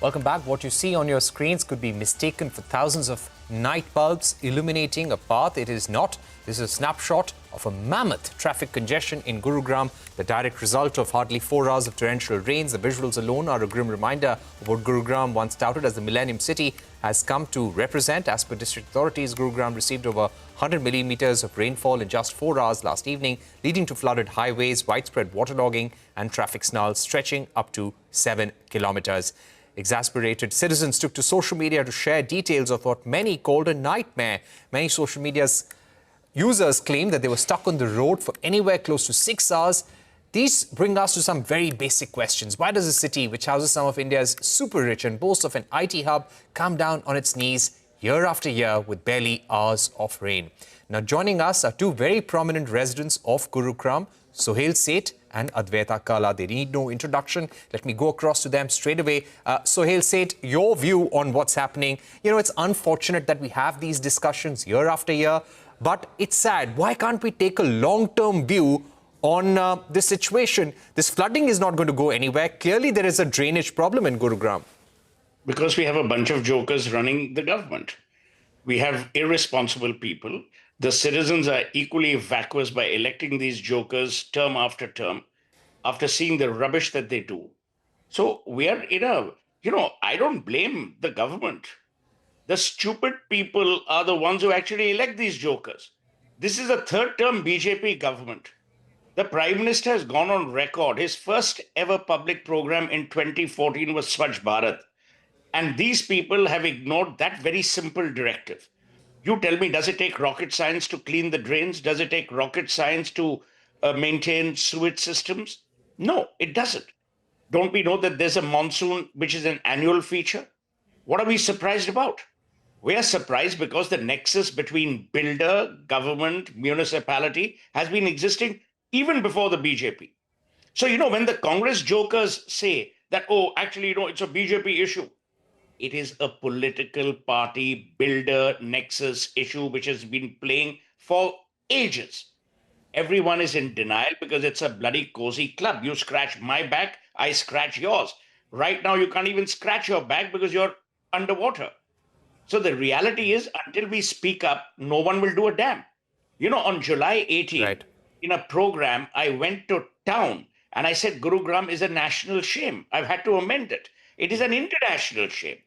Welcome back. What you see on your screens could be mistaken for thousands of night bulbs illuminating a path. It is not. This is a snapshot of a mammoth traffic congestion in Gurugram, the direct result of hardly 4 hours of torrential rains. The visuals alone are a grim reminder of what Gurugram, once touted as the Millennium City, has come to represent. As per district authorities, Gurugram received over 100 millimeters of rainfall in just 4 hours last evening, leading to flooded highways, widespread waterlogging and traffic snarls stretching up to 7 kilometers. Exasperated citizens took to social media to share details of what many called a nightmare. Many social media users claimed that they were stuck on the road for anywhere close to 6 hours. These bring us to some very basic questions. Why does a city which houses some of India's super rich and boasts of an IT hub come down on its knees year after year with barely hours of rain? Now, joining us are two very prominent residents of Gurugram, Sohail Seth and Advaita Kala. They need no introduction. Let me go across to them straight away. Sohail Seth, your view on what's happening. You know, it's unfortunate that we have these discussions year after year, but it's sad. Why can't we take a long-term view on this situation? This flooding is not going to go anywhere. Clearly, there is a drainage problem in Gurugram. Because we have a bunch of jokers running the government. We have irresponsible people. The citizens are equally vacuous by electing these jokers term after term after seeing the rubbish that they do. So we are in a, I don't blame the government. The stupid people are the ones who actually elect these jokers. This is a third-term BJP government. The Prime Minister has gone on record. His first ever public program in 2014 was Swachh Bharat. And these people have ignored that very simple directive. You tell me, does it take rocket science to clean the drains? Does it take rocket science to maintain sewage systems? No, it doesn't. Don't we know that there's a monsoon which is an annual feature? What are we surprised about? We are surprised because the nexus between builder, government, municipality has been existing even before the BJP. So, when the Congress jokers say that, oh, actually, it's a BJP issue. It is a political party builder nexus issue which has been playing for ages. Everyone is in denial because it's a bloody cozy club. You scratch my back, I scratch yours. Right now, you can't even scratch your back because you're underwater. So the reality is, until we speak up, no one will do a damn. On July 18th, right, in a program, I went to town and I said, Gurugram is a national shame. I've had to amend it. It is an international shame.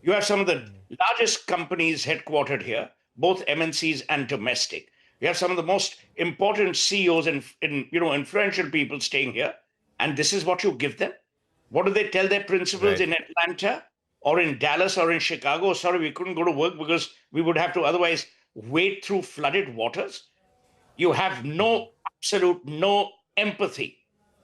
You have some of the largest companies headquartered here, both MNCs and domestic. You have some of the most important CEOs and influential people staying here. And this is what you give them? What do they tell their principals in Atlanta or in Dallas or in Chicago? Sorry, we couldn't go to work because we would have to otherwise wade through flooded waters. You have absolute no empathy.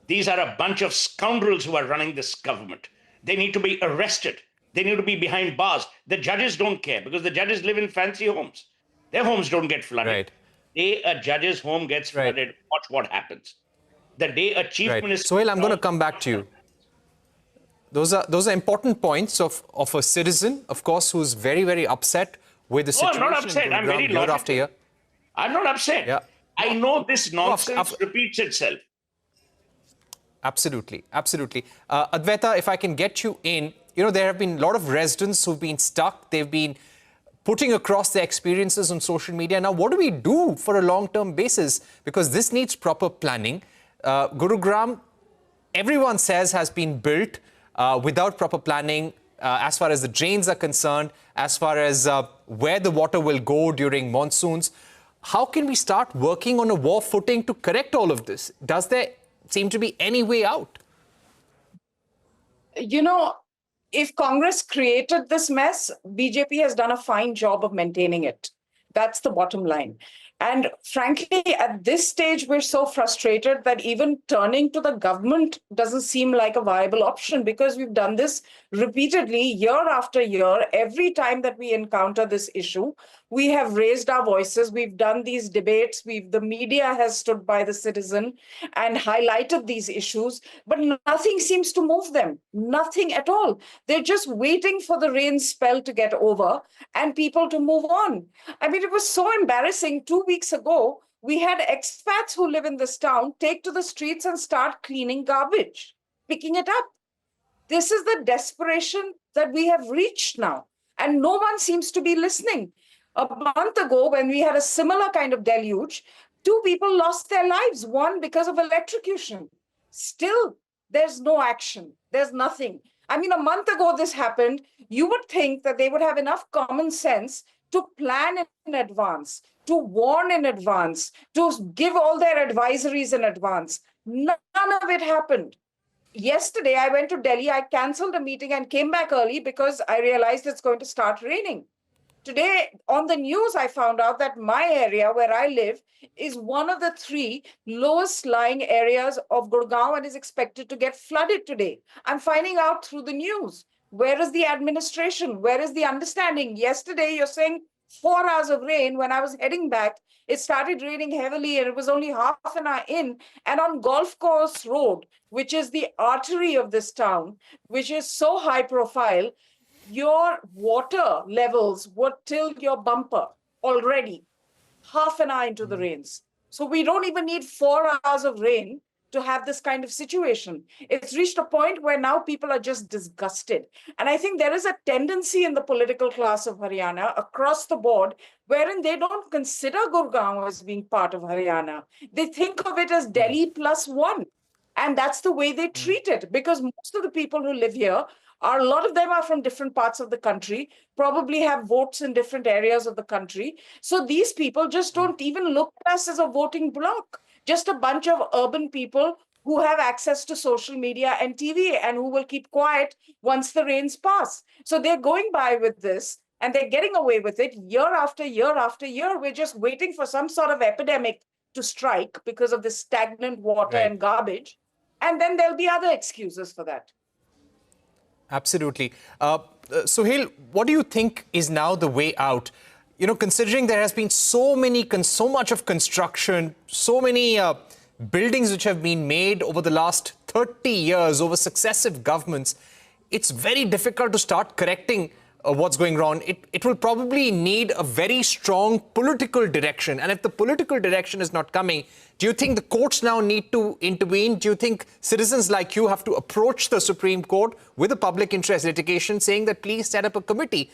These are a bunch of scoundrels who are running this government. They need to be arrested. They need to be behind bars. The judges don't care because the judges live in fancy homes. Their homes don't get flooded. Right. The day a judge's home gets flooded, watch what happens. The day a chief minister... Sohail, I'm going to come back to you. Those are important points of a citizen, of course, who's very, very upset with the situation. I'm not upset. I'm very logical. Year after year. I'm not upset. Yeah. I know this nonsense repeats itself. Absolutely. Absolutely. Advaita, if I can get you in, there have been a lot of residents who've been stuck. They've been putting across their experiences on social media. Now, what do we do for a long-term basis? Because this needs proper planning. Gurugram, everyone says, has been built without proper planning as far as the drains are concerned, as far as where the water will go during monsoons. How can we start working on a war footing to correct all of this? Does there seem to be any way out? If Congress created this mess, BJP has done a fine job of maintaining it. That's the bottom line. And frankly, at this stage, we're so frustrated that even turning to the government doesn't seem like a viable option because we've done this repeatedly year after year. Every time that we encounter this issue, we have raised our voices. We've done these debates. The media has stood by the citizen and highlighted these issues, but nothing seems to move them. Nothing at all. They're just waiting for the rain spell to get over and people to move on. I mean, it was so embarrassing. 2 weeks ago, we had expats who live in this town take to the streets and start cleaning garbage, picking it up. This is the desperation that we have reached now. And no one seems to be listening. A month ago, when we had a similar kind of deluge, two people lost their lives, one because of electrocution. Still, there's no action. There's nothing. I mean, a month ago this happened. You would think that they would have enough common sense to plan in advance, to warn in advance, to give all their advisories in advance. None of it happened. Yesterday, I went to Delhi. I canceled a meeting and came back early because I realized it's going to start raining. Today, on the news, I found out that my area where I live is one of the three lowest lying areas of Gurugram and is expected to get flooded today. I'm finding out through the news. Where is the administration? Where is the understanding? Yesterday, you're saying 4 hours of rain. When I was heading back, it started raining heavily and it was only half an hour in. And on Golf Course Road, which is the artery of this town, which is so high profile, your water levels were till your bumper already, half an hour into the rains. So we don't even need 4 hours of rain to have this kind of situation. It's reached a point where now people are just disgusted. And I think there is a tendency in the political class of Haryana across the board wherein they don't consider Gurgaon as being part of Haryana. They think of it as Delhi plus one. And that's the way they treat it, because most of the people who live here are, a lot of them are from different parts of the country, probably have votes in different areas of the country. So these people just don't even look at us as a voting bloc, just a bunch of urban people who have access to social media and TV and who will keep quiet once the rains pass. So they're going by with this and they're getting away with it year after year after year. We're just waiting for some sort of epidemic to strike because of the stagnant water Right. and garbage. And then there'll be other excuses for that. Absolutely. Sohail, what do you think is now the way out? You know, considering there has been so much of construction, so many buildings which have been made over the last 30 years, over successive governments, it's very difficult to start correcting what's going wrong. It will probably need a very strong political direction. And if the political direction is not coming, do you think the courts now need to intervene? Do you think citizens like you have to approach the Supreme Court with a public interest litigation saying that please set up a committee,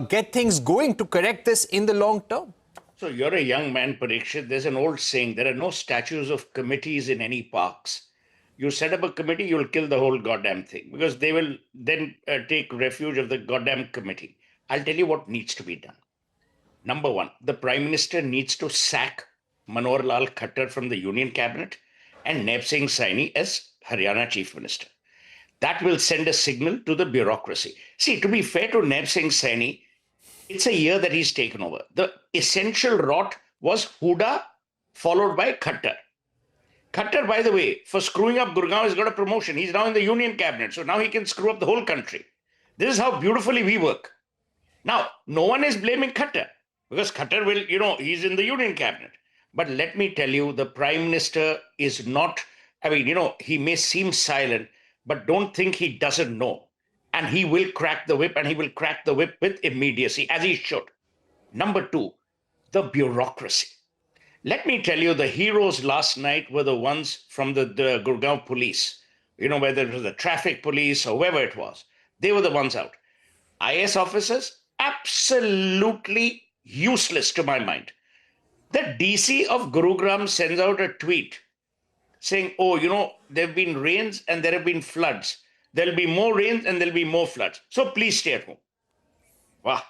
get things going to correct this in the long term? So you're a young man, Parikshit. There's an old saying, there are no statues of committees in any parks. You set up a committee, you'll kill the whole goddamn thing because they will then take refuge of the goddamn committee. I'll tell you what needs to be done. Number one, the Prime Minister needs to sack Manohar Lal Khattar from the Union Cabinet and Naib Singh Saini as Haryana Chief Minister. That will send a signal to the bureaucracy. See, to be fair to Naib Singh Saini, it's a year that he's taken over. The essential rot was Huda followed by Khattar. Khattar, by the way, for screwing up Gurugram, has got a promotion. He's now in the Union Cabinet, so now he can screw up the whole country. This is how beautifully we work. Now, no one is blaming Khattar because Khattar will, he's in the Union Cabinet. But let me tell you, the Prime Minister is not, he may seem silent, but don't think he doesn't know. And he will crack the whip, and he will crack the whip with immediacy, as he should. Number two, the bureaucracy. Let me tell you, the heroes last night were the ones from the Gurugram police. Whether it was the traffic police or whoever it was. They were the ones out. IS officers, absolutely useless to my mind. The DC of Gurugram sends out a tweet saying, there have been rains and there have been floods. There'll be more rains and there'll be more floods. So please stay at home. Wow.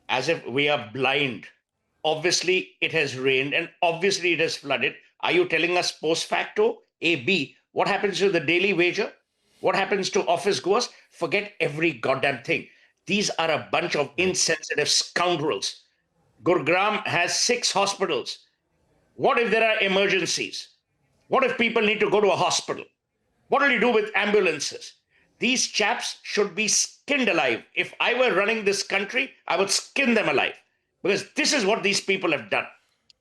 As if we are blind. Obviously, it has rained and obviously it has flooded. Are you telling us post facto? A, B, what happens to the daily wager? What happens to office goers? Forget every goddamn thing. These are a bunch of insensitive scoundrels. Gurugram has 6 hospitals. What if there are emergencies? What if people need to go to a hospital? What will you do with ambulances? These chaps should be skinned alive. If I were running this country, I would skin them alive. Because this is what these people have done.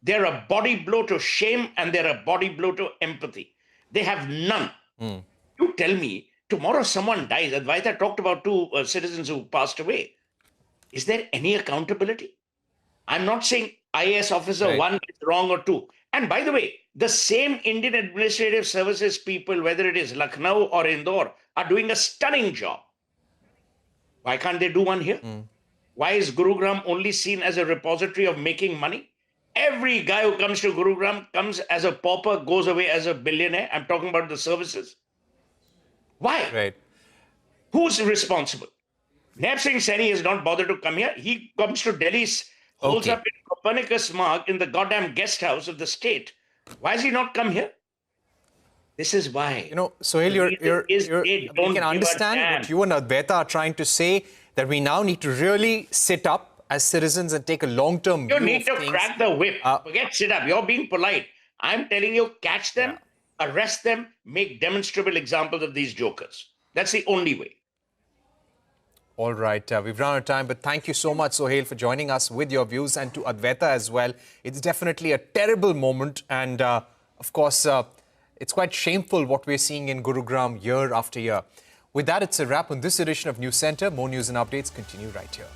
They're a body blow to shame and they're a body blow to empathy. They have none. You tell me, tomorrow someone dies. Advaita talked about 2 citizens who passed away. Is there any accountability? I'm not saying IAS officer 1 is wrong or 2. And by the way, the same Indian Administrative Services people, whether it is Lucknow or Indore, are doing a stunning job. Why can't they do one here? Why is Gurugram only seen as a repository of making money? Every guy who comes to Gurugram comes as a pauper, goes away as a billionaire. I'm talking about the services. Why? Right. Who's responsible? Naib Singh Saini has not bothered to come here. He comes to Delhi, holds up in Copernicus mark in the goddamn guest house of the state. Why has he not come here? This is why. You know, Sohail, we can understand what you and Advaita are trying to say, that we now need to really sit up as citizens and take a long-term view You need to of things. crack the whip. Forget sit up. You're being polite. I'm telling you, catch them, arrest them, make demonstrable examples of these jokers. That's the only way. All right, we've run out of time, but thank you so much, Sohail, for joining us with your views, and to Advaita as well. It's definitely a terrible moment, and of course, it's quite shameful what we're seeing in Gurugram year after year. With that, it's a wrap on this edition of News Centre. More news and updates continue right here.